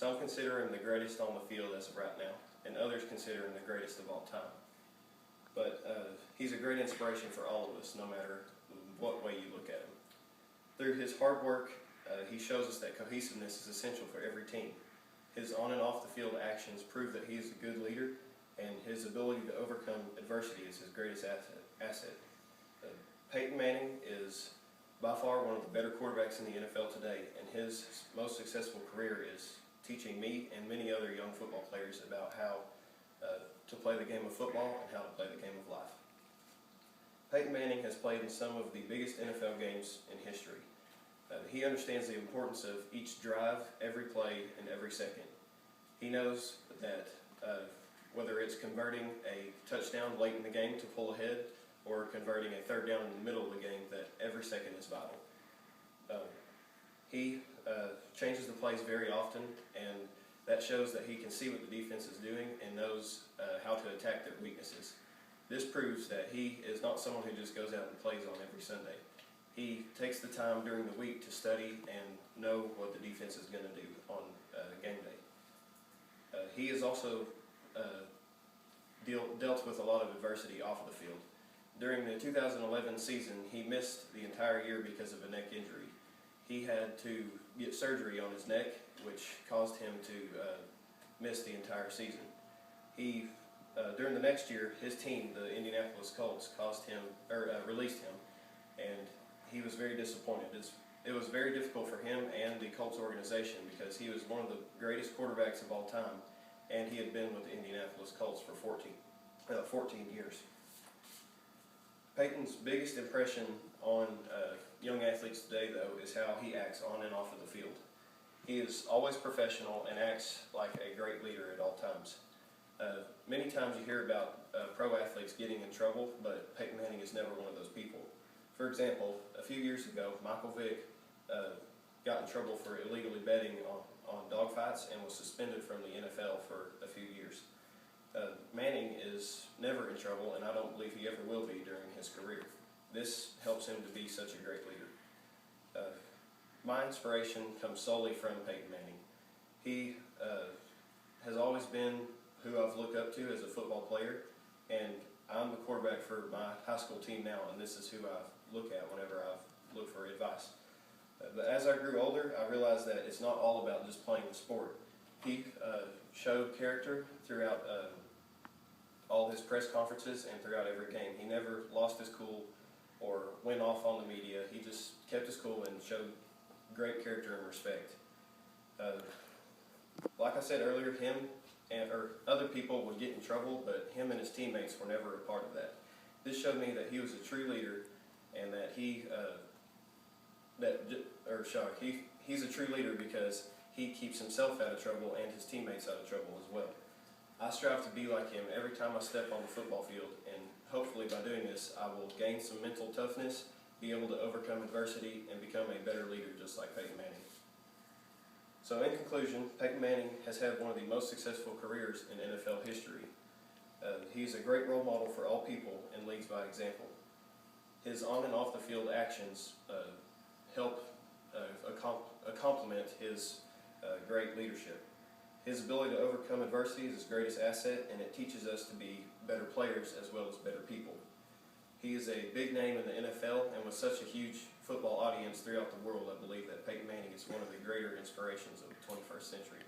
Some consider him the greatest on the field as of right now, and others consider him the greatest of all time. But he's a great inspiration for all of us, no matter what way you look at him. Through his hard work, he shows us that cohesiveness is essential for every team. His on and off the field actions prove that he is a good leader, and his ability to overcome adversity is his greatest asset. Peyton Manning is by far one of the better quarterbacks in the NFL today, and his most successful career is teaching me and many other young football players about how to play the game of football and how to play the game of life. Peyton Manning has played in some of the biggest NFL games in history. He understands the importance of each drive, every play, and every second. He knows that whether it's converting a touchdown late in the game to pull ahead or converting a third down in the middle of the game, that every second is vital. He changes the plays very often, and that shows that he can see what the defense is doing and knows how to attack their weaknesses. This proves that he is not someone who just goes out and plays on every Sunday. He takes the time during the week to study and know what the defense is going to do on game day. He has also dealt with a lot of adversity off of the field. During the 2011 season, he missed the entire year because of a neck injury. He had to get surgery on his neck, which caused him to miss the entire season. During the next year, his team, the Indianapolis Colts, released him, and he was very disappointed. It was very difficult for him and the Colts organization because he was one of the greatest quarterbacks of all time, and he had been with the Indianapolis Colts for 14 years. Peyton's biggest impression on young athletes today, though, is how he acts on and off of the field. He is always professional and acts like a great leader at all times. Many times you hear about pro athletes getting in trouble, but Peyton Manning is never one of those people. For example, a few years ago, Michael Vick got in trouble for illegally betting on dogfights and was suspended from the NFL for a few years. Manning is never in trouble, and I don't believe he ever will be during his career. This helps him to be such a great leader. My inspiration comes solely from Peyton Manning. He has always been who I've looked up to as a football player, and I'm the quarterback for my high school team now, and this is who I look at whenever I look for advice. But as I grew older, I realized that it's not all about just playing the sport. He showed character throughout all his press conferences and throughout every game. He never lost his cool or went off on the media. He just kept his cool and showed great character and respect. Like I said earlier, him or other people would get in trouble, but him and his teammates were never a part of that. This showed me that he was a true leader, and that he's a true leader because he keeps himself out of trouble and his teammates out of trouble as well. I strive to be like him every time I step on the football field, and hopefully by doing this I will gain some mental toughness, be able to overcome adversity, and become a better leader just like Peyton Manning. So in conclusion, Peyton Manning has had one of the most successful careers in NFL history. He's a great role model for all people and leads by example. His on and off the field actions help complement his great leadership. His ability to overcome adversity is his greatest asset, and it teaches us to be better players as well as better people. He is a big name in the NFL, and with such a huge football audience throughout the world, I believe that Peyton Manning is one of the greater inspirations of the 21st century.